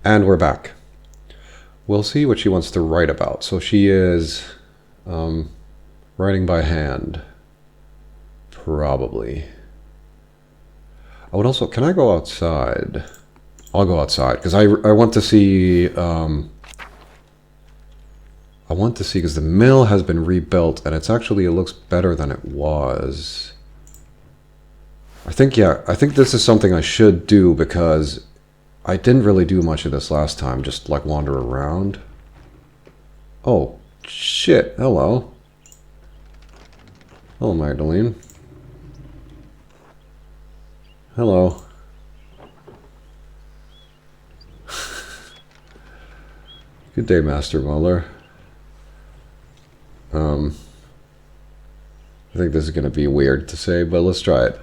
And we're back. We'll see what she wants to write about. So she is writing by hand. Probably. I would also... Can I go outside? I'll go outside, because I want to see... I want to see, because the mill has been rebuilt, and it's actually... It looks better than it was. I think this is something I should do, because I didn't really do much of this last time, just like wander around. Oh, shit. Hello. Hello, Magdalene. Hello. Good day, Master Muller. I think this is going to be weird to say, but let's try it.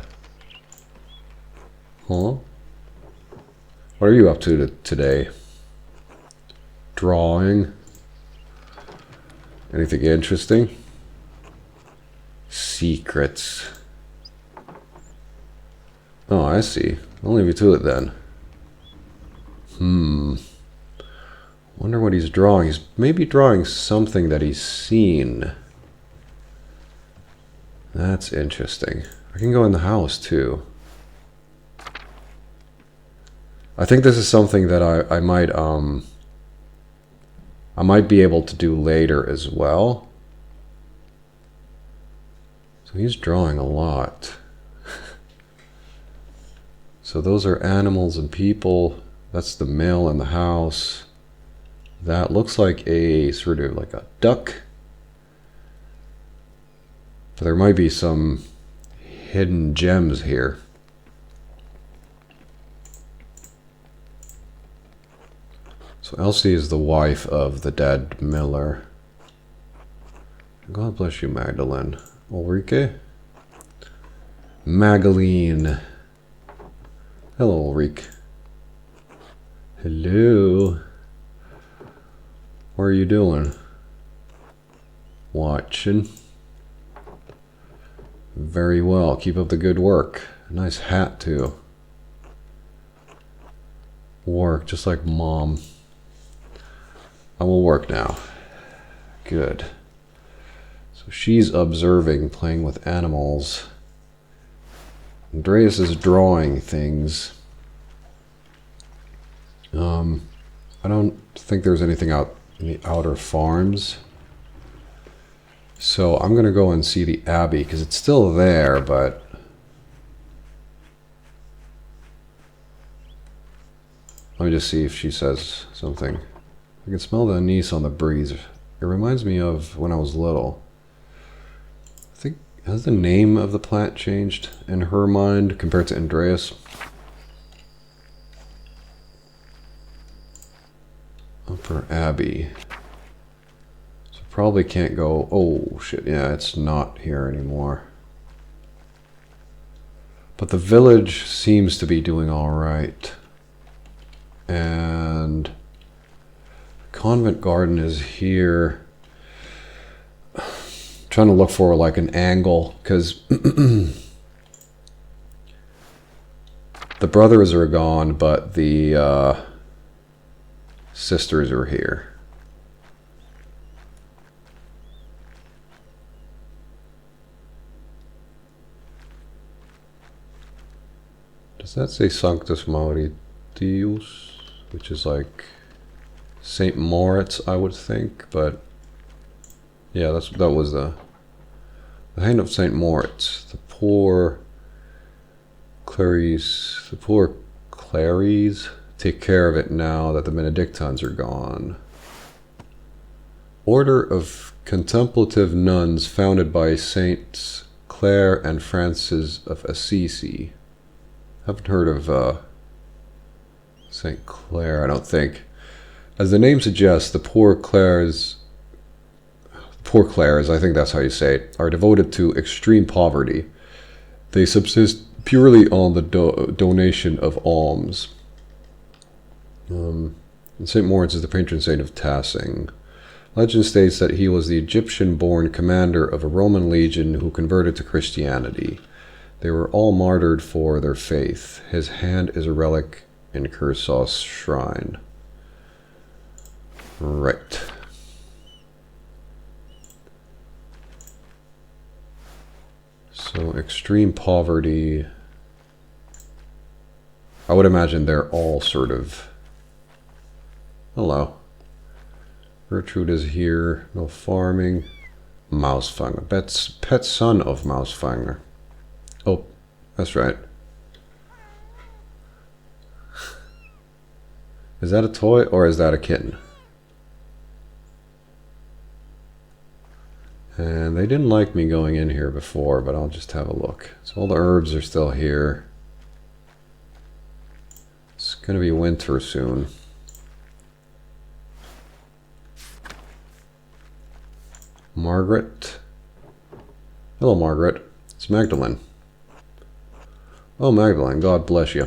Huh? What are you up to today? Drawing? Anything interesting? Secrets. Oh, I see. I'll leave you to it then. Wonder what he's drawing. He's maybe drawing something that he's seen. That's interesting. I can go in the house too. I think this is something that I might be able to do later as well. So he's drawing a lot. So those are animals and people. That's the mill and the house. That looks like a sort of like a duck. But there might be some hidden gems here. So Elsie is the wife of the dead miller. God bless you, Magdalene. Ulrike? Magaline. Hello, Ulrike. Hello. What are you doing? Watching. Very well. Keep up the good work. Nice hat, too. Work, just like Mom. I will work now. Good. So she's observing, playing with animals. Andreas is drawing things. I don't think there's anything out in the outer farms. So I'm going to go and see the Abbey, because it's still there, but... Let me just see if she says something. I can smell the anise on the breeze. It reminds me of when I was little. I think, has the name of the plant changed in her mind compared to Andreas? Upper Abbey. So probably can't go... Oh, shit. Yeah, it's not here anymore. But the village seems to be doing alright. And... Convent Garden is here. Trying to look for like an angle, because the brothers are gone, but the sisters are here. Does that say Sanctus Mauritius, which is like St. Moritz, I would think, but yeah, that was the hand of St. Moritz. The poor Claries take care of it now that the Benedictines are gone. Order of contemplative nuns founded by Saints Clare and Francis of Assisi. Haven't heard of St. Clare, I don't think. As the name suggests, the poor Clares, I think that's how you say it, are devoted to extreme poverty. They subsist purely on the donation of alms. And St. Moritz is the patron saint of Tassing. Legend states that he was the Egyptian-born commander of a Roman legion who converted to Christianity. They were all martyred for their faith. His hand is a relic in Kersaw's shrine. Right. So extreme poverty. I would imagine they're all sort of... Hello. Gertrude is here. No farming. Mausfanger. Pet son of Mausfanger. Oh, that's right. Is that a toy or is that a kitten? And they didn't like me going in here before, but I'll just have a look. So all the herbs are still here. It's going to be winter soon. Margaret. Hello, Margaret. It's Magdalene. Oh, Magdalene, God bless you.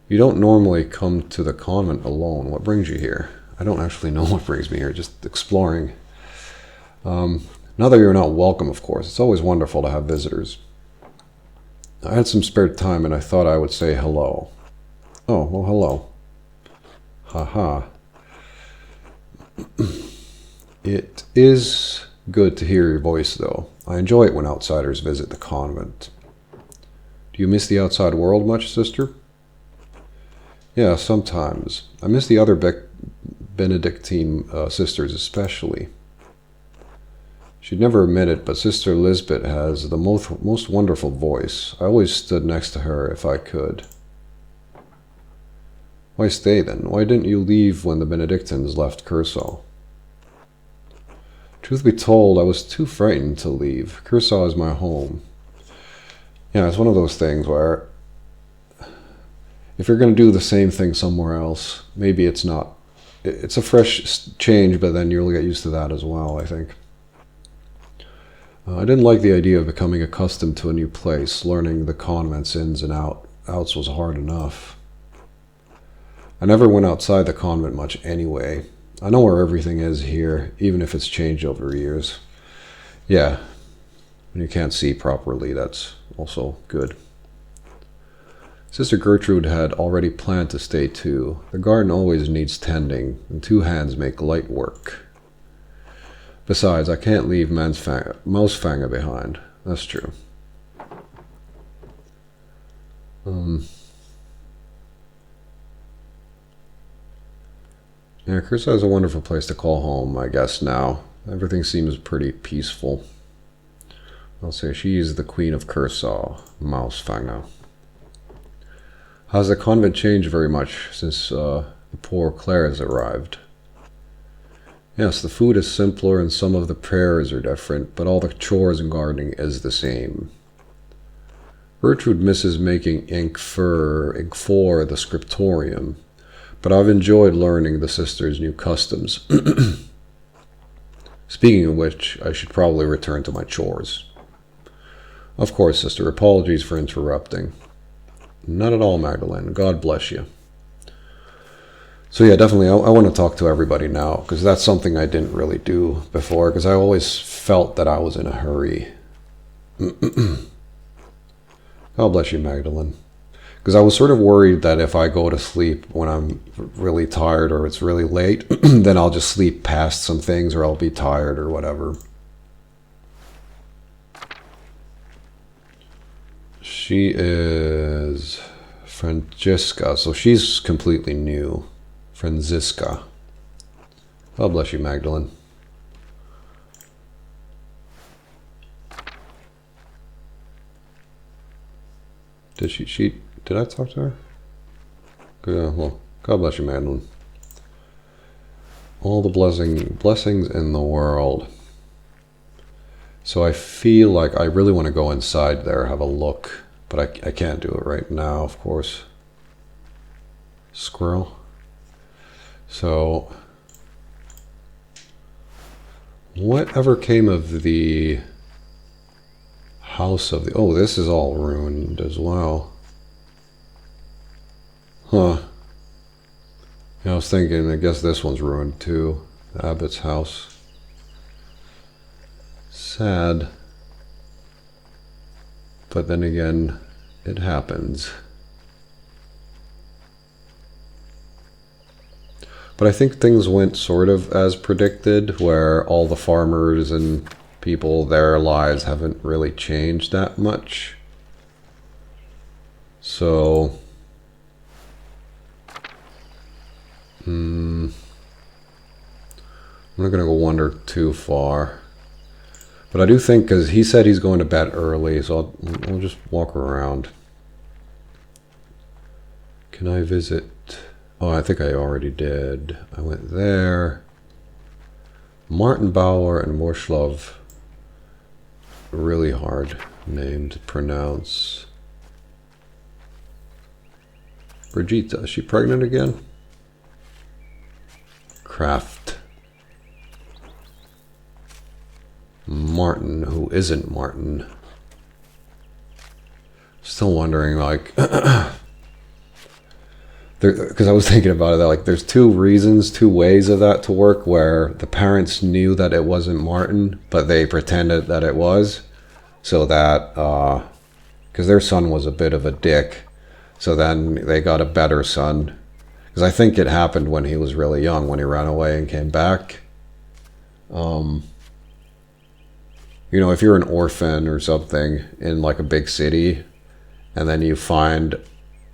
You don't normally come to the convent alone. What brings you here? I don't actually know what brings me here, just exploring. Now that you're not welcome, of course, it's always wonderful to have visitors. I had some spare time and I thought I would say hello. Oh, well, hello. Haha. It is good to hear your voice, though. I enjoy it when outsiders visit the convent. Do you miss the outside world much, sister? Yeah, sometimes. I miss the other Benedictine sisters especially. She'd never admit it, but Sister Lisbeth has the most wonderful voice. I always stood next to her if I could. Why stay then? Why didn't you leave when the Benedictines left Curacao? Truth be told, I was too frightened to leave. Curacao is my home. Yeah, it's one of those things where if you're going to do the same thing somewhere else, maybe it's not. It's a fresh change, but then you'll get used to that as well, I think. I didn't like the idea of becoming accustomed to a new place. Learning the convent's ins and outs was hard enough. I never went outside the convent much anyway. I know where everything is here, even if it's changed over years. Yeah, when you can't see properly, that's also good. Sister Gertrude had already planned to stay too. The garden always needs tending, and 2 hands make light work. Besides, I can't leave Mausfanger behind. That's true. Yeah, Curacao is a wonderful place to call home, I guess, now. Everything seems pretty peaceful. I'll say she's the queen of Curacao, Mausfanger. Has the convent changed very much since the poor Claire has arrived? Yes, the food is simpler and some of the prayers are different, but all the chores and gardening is the same. Gertrude misses making ink for the scriptorium, but I've enjoyed learning the sisters' new customs. Speaking of which, I should probably return to my chores. Of course, sister, apologies for interrupting. Not at all, Magdalene. God bless you. So yeah, definitely, I want to talk to everybody now, because that's something I didn't really do before, because I always felt that I was in a hurry. God bless you, Magdalene. Because I was sort of worried that if I go to sleep when I'm really tired or it's really late, then I'll just sleep past some things or I'll be tired or whatever. She is Francesca, so she's completely new. Franziska. God bless you, Magdalene. Did I talk to her? Well, God bless you, Magdalene. All the blessings in the world. So I feel like I really want to go inside there, have a look, but I can't do it right now, of course. Squirrel. So, whatever came of the house of the... Oh, this is all ruined as well. Huh. Yeah, I was thinking, I guess this one's ruined too. The abbot's house. Sad. But then again, it happens. But I think things went sort of as predicted, where all the farmers and people, their lives haven't really changed that much. So, I'm not gonna go wander too far. But I do think, because he said he's going to bed early, so I'll just walk around. Can I visit? Oh, I think I already did. I went there. Martin Bauer and Morslov. Really hard name to pronounce. Brigitte, is she pregnant again? Kraft. Martin, who isn't Martin. Still wondering, like, because I was thinking about it, that like there's two ways of that to work, where the parents knew that it wasn't Martin, but they pretended that it was, so that because their son was a bit of a dick, so then they got a better son. Because I think it happened when he was really young, when he ran away and came back. You know, if you're an orphan or something in like a big city, and then you find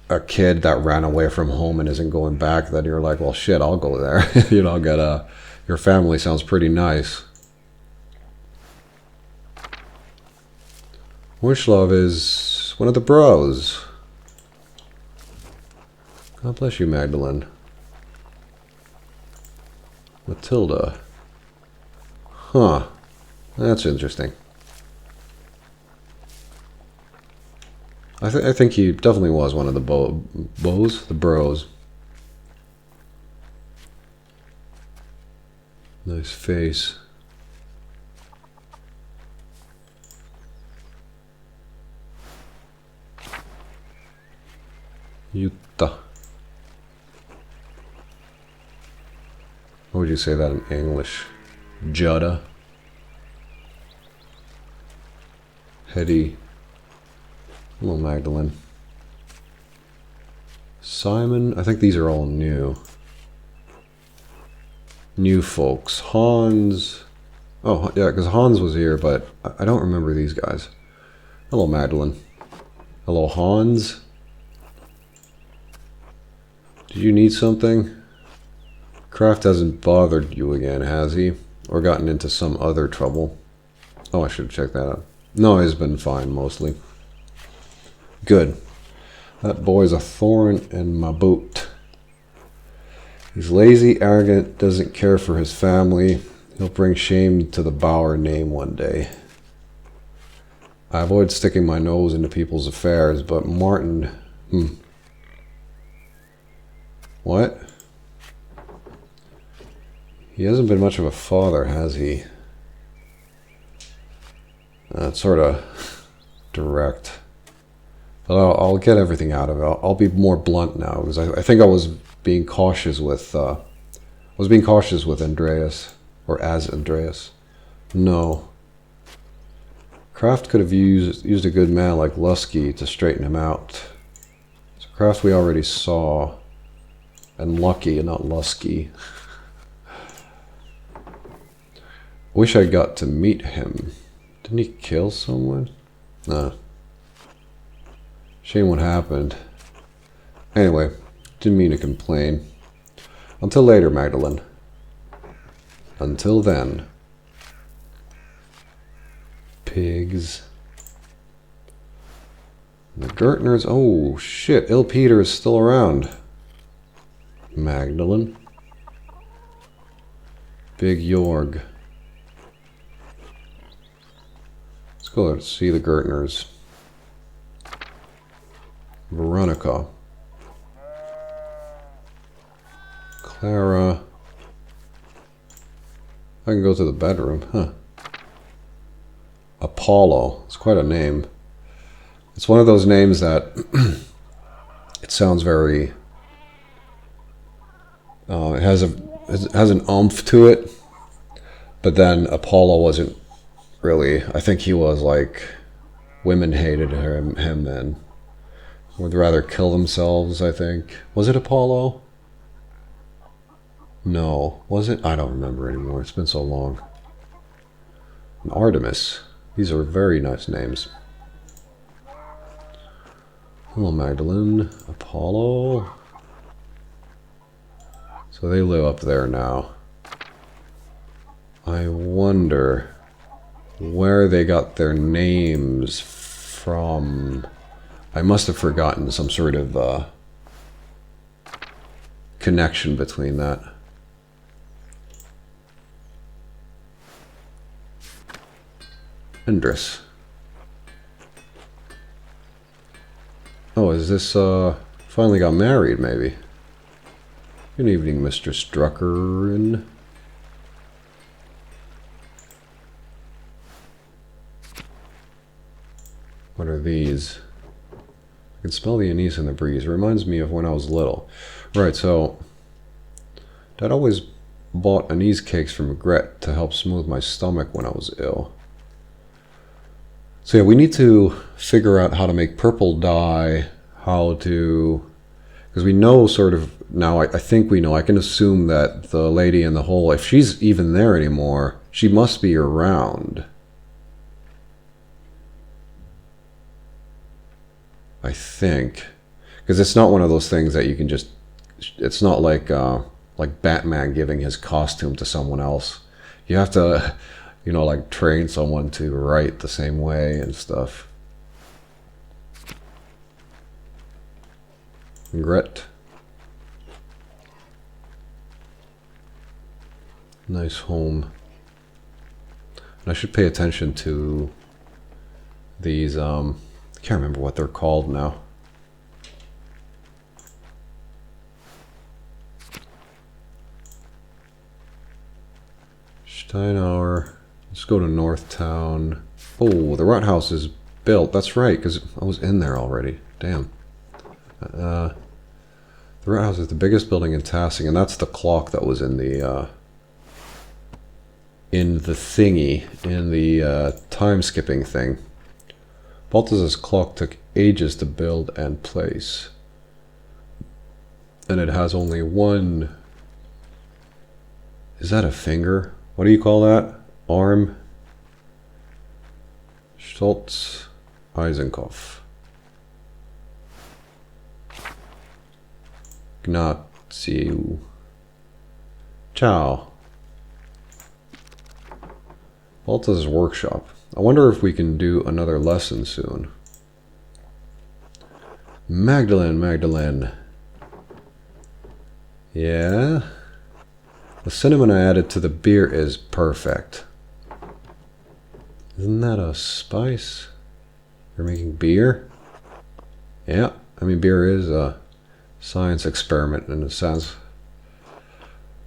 a kid that ran away from home and isn't going back, then you're like, well, shit, I'll go there. You know, your family sounds pretty nice. Wishlov is one of the bros. God bless you, Magdalene. Matilda. Huh. That's interesting. I think he definitely was one of the the bros. Nice face. Jutta. What would you say that in English? Jutta. Hetty. Hello, Magdalene. Simon. I think these are all new. New folks. Hans. Oh, yeah, because Hans was here, but I don't remember these guys. Hello, Magdalene. Hello, Hans. Did you need something? Kraft hasn't bothered you again, has he? Or gotten into some other trouble? Oh, I should check that out. No, he's been fine, mostly. Good. That boy's a thorn in my boot. He's lazy, arrogant, doesn't care for his family. He'll bring shame to the Bauer name one day. I avoid sticking my nose into people's affairs, but Martin... What? He hasn't been much of a father, has he? That's sort of direct. But I'll get everything out of it. I'll be more blunt now, because I think I was being cautious with Andreas, or as Andreas. No. Kraft could have used a good man like Lusky to straighten him out. So Kraft we already saw, and Lucky and not Lusky. Wish I got to meet him. Didn't he kill someone? Nah. Shame what happened. Anyway, didn't mean to complain. Until later, Magdalene. Until then. Pigs. The Gertners. Oh, shit. Il Peter is still around. Magdalene. Big Jorg. Let's go see the Gertners. Veronica. Clara. I can go to the bedroom, huh? Apollo. It's quite a name. It's one of those names that it sounds very... it has an oomph to it, but then Apollo wasn't really... I think he was like... Women hated him then. Would rather kill themselves, I think. Was it Apollo? No. Was it? I don't remember anymore. It's been so long. And Artemis. These are very nice names. Hello, Magdalene. Apollo. So they live up there now. I wonder where they got their names from. I must have forgotten some sort of connection between that. Indris. Oh, is this finally got married maybe? Good evening, Mr. Struckerin. What are these? I can smell the anise in the breeze. It reminds me of when I was little. Right, so Dad always bought anise cakes from Gret to help smooth my stomach when I was ill. So yeah, we need to figure out how to make purple dye, how to... Because we know sort of... Now, I think we know. I can assume that the lady in the hole, if she's even there anymore, she must be around. I think. Because it's not one of those things that you can just... It's not like Batman giving his costume to someone else. You have to... You know, like train someone to write the same way and stuff. Gret. Nice home. And I should pay attention to these, I can't remember what they're called now. Steinauer. Let's go to Northtown. Oh, the Roundhouse is built. That's right, because I was in there already. Damn. The Roundhouse is the biggest building in Tassing, and that's the clock that was in the thingy, in the time-skipping thing. Balthazar's clock took ages to build and place. And it has only one... Is that a finger? What do you call that? Arm. Stoltz. Eisenkopf. Gnazio. Ciao. Balta's workshop. I wonder if we can do another lesson soon. Magdalene. Yeah? The cinnamon I added to the beer is perfect. Isn't that a spice? You're making beer? Yeah, I mean beer is a science experiment in a sense.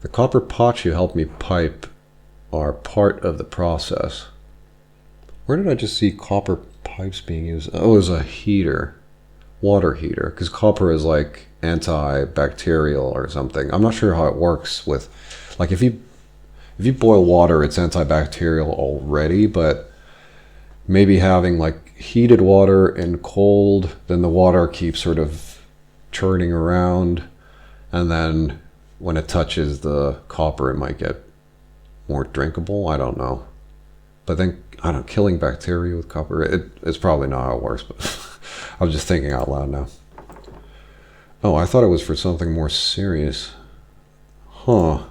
The copper pots you helped me pipe are part of the process. Where did I just see copper pipes being used? Oh, it was a heater. Water heater. Because copper is like antibacterial or something. I'm not sure how it works with... Like if you boil water, it's antibacterial already, but... Maybe having like heated water and cold, then the water keeps sort of churning around, and then when it touches the copper, it might get more drinkable. I don't know. But then, I don't know, killing bacteria with copper, it's probably not how it works, but I was just thinking out loud now. Oh, I thought it was for something more serious. Huh.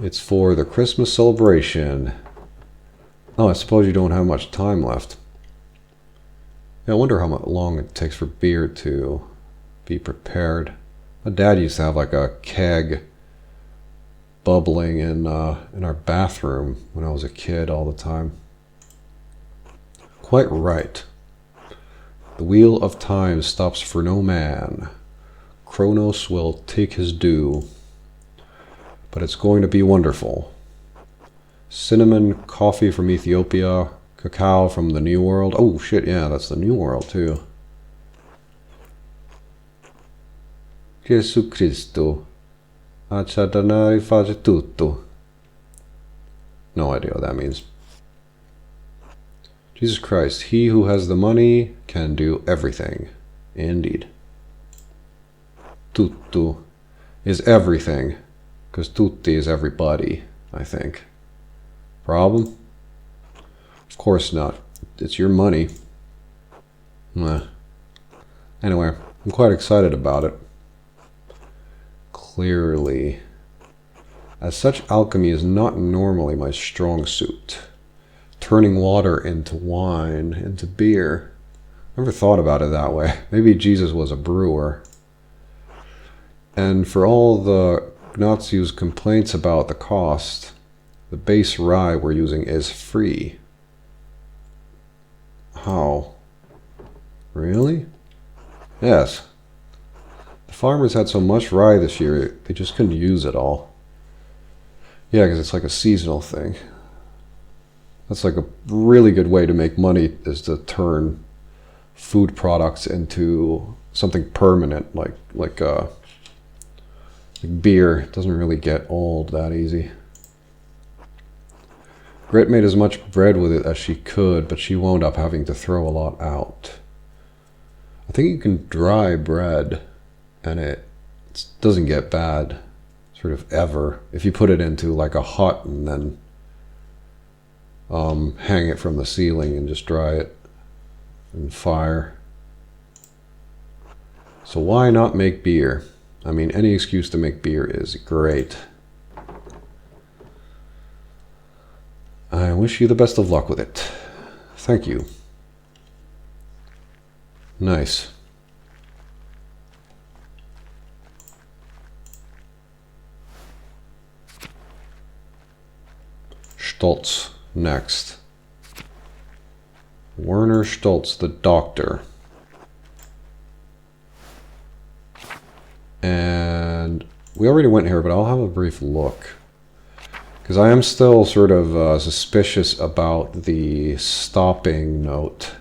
It's for the Christmas celebration. Oh, I suppose you don't have much time left. Yeah, I wonder how long it takes for beer to be prepared. My dad used to have like a keg bubbling in our bathroom when I was a kid all the time. Quite right. The wheel of time stops for no man. Kronos will take his due. But it's going to be wonderful. Cinnamon, coffee from Ethiopia, cacao from the New World. Oh shit, yeah, that's the New World too. Gesù Cristo, a Satanare face tutto. No idea what that means. Jesus Christ, he who has the money can do everything. Indeed. Tutto is everything. Because tutti is everybody, I think. Problem? Of course not. It's your money. Anyway, I'm quite excited about it. Clearly. As such, alchemy is not normally my strong suit. Turning water into wine, into beer. Never thought about it that way. Maybe Jesus was a brewer. And for all the Gnatsu's complaints about the cost, the base rye we're using is free. How? Really? Yes. The farmers had so much rye this year, they just couldn't use it all. Yeah, because it's like a seasonal thing. That's like a really good way to make money, is to turn food products into something permanent, like beer. It doesn't really get old that easy. Grit made as much bread with it as she could, but she wound up having to throw a lot out. I think you can dry bread, and it doesn't get bad, sort of ever, if you put it into like a hut and then hang it from the ceiling and just dry it in fire. So why not make beer? I mean, any excuse to make beer is great. I wish you the best of luck with it. Thank you. Nice. Stoltz next. Werner Stoltz, the doctor. And we already went here, but I'll have a brief look. Because I am still sort of suspicious about the stopping note.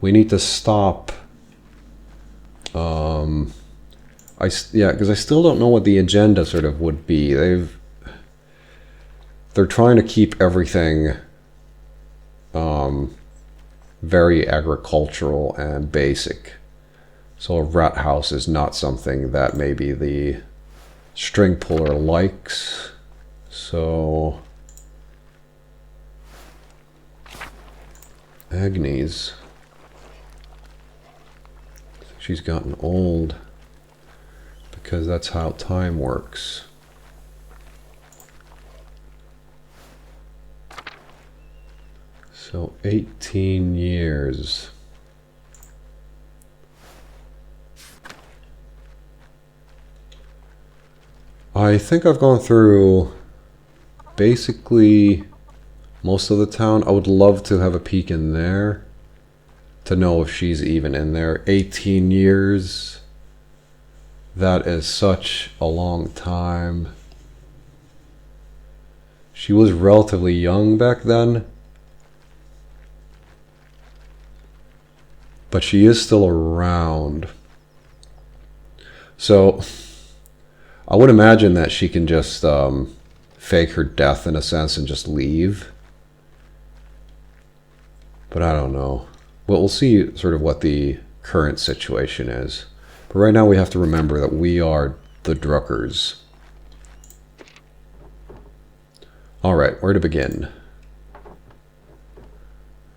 We need to stop. Yeah, because I still don't know what the agenda sort of would be. They're trying to keep everything very agricultural and basic. So a rat house is not something that maybe the string puller likes. So Agnes, she's gotten old because that's how time works. So 18 years. I think I've gone through basically most of the town. I would love to have a peek in there to know if she's even in there. 18 years. That is such a long time. She was relatively young back then. But she is still around. So I would imagine that she can just fake her death in a sense and just leave. But I don't know. Well, we'll see sort of what the current situation is. But right now we have to remember that we are the Druckers. Alright, where to begin?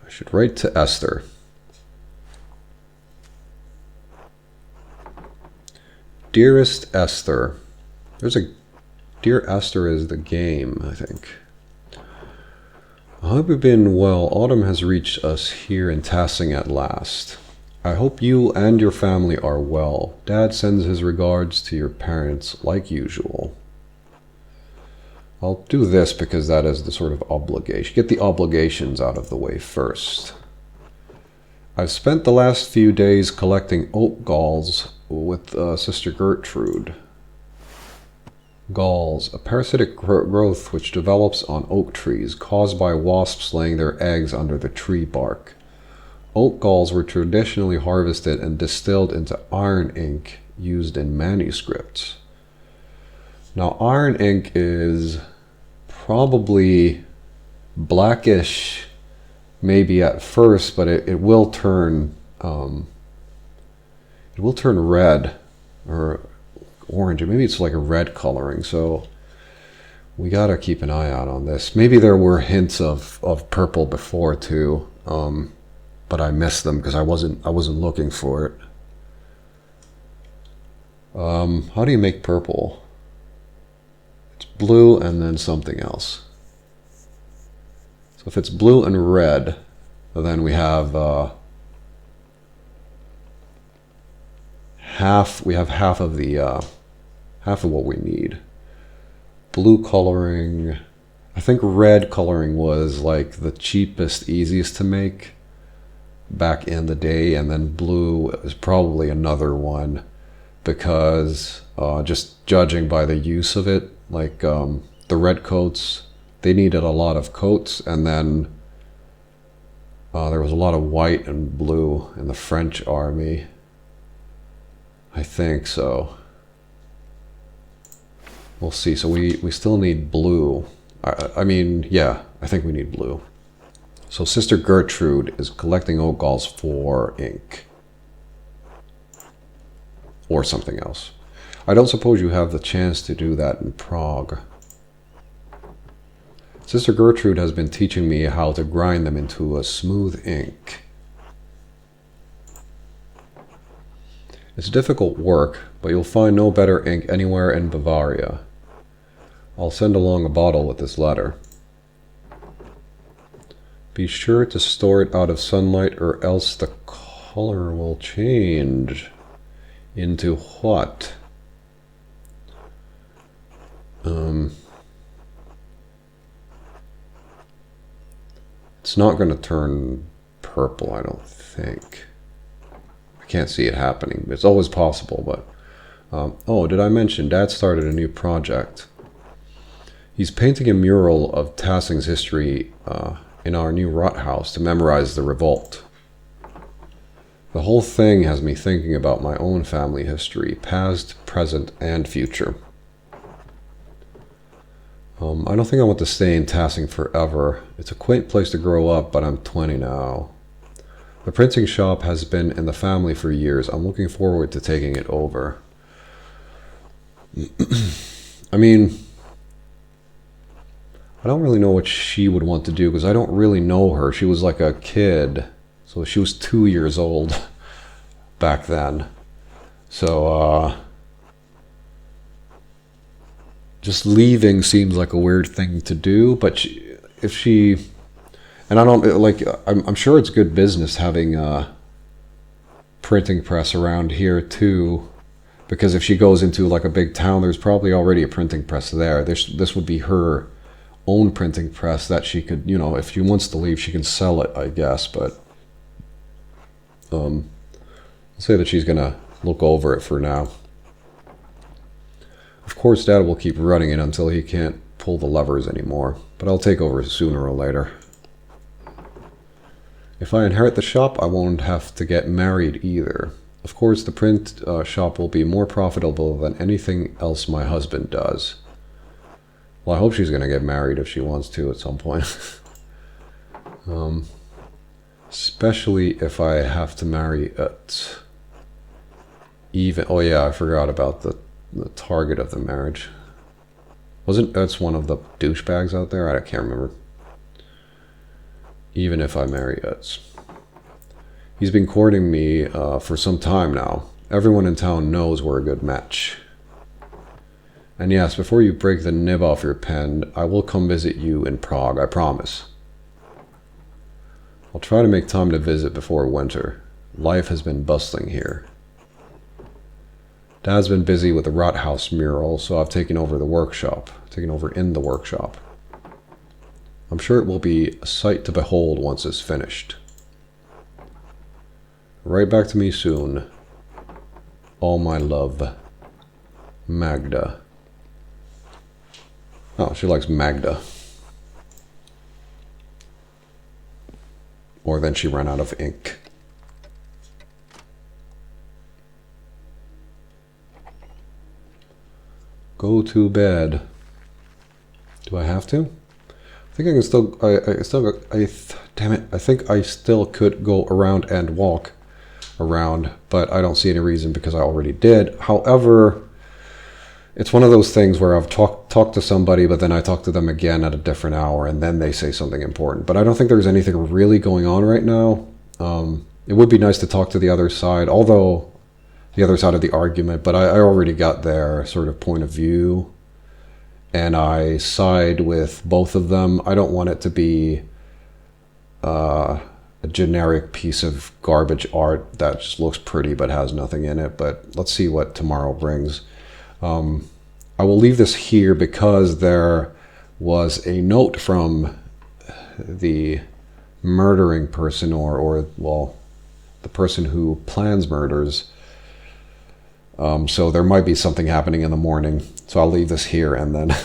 I should write to Esther. Dearest Esther. There's a... Dear Esther is the game, I think. I hope you've been well. Autumn has reached us here in Tassing at last. I hope you and your family are well. Dad sends his regards to your parents like usual. I'll do this because that is the sort of obligation. Get the obligations out of the way first. I've spent the last few days collecting oak galls with Sister Gertrude. Galls, a parasitic growth which develops on oak trees, caused by wasps laying their eggs under the tree bark. Oak galls were traditionally harvested and distilled into iron ink used in manuscripts. Now, iron ink is probably blackish, maybe at first, but it will turn red or orange, and maybe it's like a red coloring, so we gotta keep an eye out on this. Maybe there were hints of purple before too, but I missed them because I wasn't looking for it. How do you make purple? It's blue and then something else. So if it's blue and red, then we have half. We have half of the half of what we need. Blue coloring. I think red coloring was like the cheapest, easiest to make back in the day, and then blue is probably another one because just judging by the use of it, like the red coats, they needed a lot of coats, and then there was a lot of white and blue in the French army. I think so. We'll see. So we still need blue. I mean, yeah, I think we need blue. So Sister Gertrude is collecting oak galls for ink. Or something else. I don't suppose you have the chance to do that in Prague. Sister Gertrude has been teaching me how to grind them into a smooth ink. It's difficult work, but you'll find no better ink anywhere in Bavaria. I'll send along a bottle with this letter. Be sure to store it out of sunlight or else the color will change. Into what? It's not going to turn purple, I don't think. I can't see it happening. It's always possible, but... oh, did I mention Dad started a new project? He's painting a mural of Tassing's history in our new rot house to memorize the revolt. The whole thing has me thinking about my own family history, past, present, and future. I don't think I want to stay in Tassing forever. It's a quaint place to grow up, but I'm 20 now. The printing shop has been in the family for years. I'm looking forward to taking it over. I mean, I don't really know what she would want to do because I don't really know her. She was like a kid. So she was 2 years old back then. So, just leaving seems like a weird thing to do, but if she, and I don't, like, I'm sure it's good business having a printing press around here too, because if she goes into like a big town, there's probably already a printing press there. This would be her own printing press that she could, you know, if she wants to leave, she can sell it, I guess, but I'll say that she's gonna look over it for now. Of course, Dad will keep running it until he can't pull the levers anymore, but I'll take over sooner or later. If I inherit the shop, I won't have to get married either. Of course, the print shop will be more profitable than anything else my husband does. Well, I hope she's gonna get married if she wants to at some point. Especially if I have to marry it. Even, oh yeah, I forgot about the target of the marriage. Wasn't that's one of the douchebags out there? I can't remember. Even if I marry it. He's been courting me for some time now. Everyone in town knows we're a good match. And yes, before you break the nib off your pen, I will come visit you in Prague, I promise. I'll try to make time to visit before winter. Life has been bustling here. Dad's been busy with the rot house mural, so I've taken over in the workshop. I'm sure it will be a sight to behold once it's finished. Right back to me soon. All my love. Magda. Oh, she likes Magda. Or then she ran out of ink. Go to bed. Do I have to? I think I can still. Damn it! I think I still could go around and walk around, but I don't see any reason because I already did. However, it's one of those things where I've talked to somebody, but then I talk to them again at a different hour, and then they say something important. But I don't think there's anything really going on right now. It would be nice to talk to the other side, although the other side of the argument, but I already got their sort of point of view, and I side with both of them. I don't want it to be a generic piece of garbage art that just looks pretty but has nothing in it, but let's see what tomorrow brings. I will leave this here because there was a note from the murdering person, or well, the person who plans murders. So there might be something happening in the morning. So I'll leave this here, and then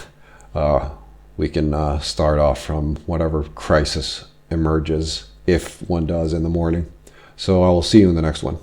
we can start off from whatever crisis emerges, if one does, in the morning. So I will see you in the next one.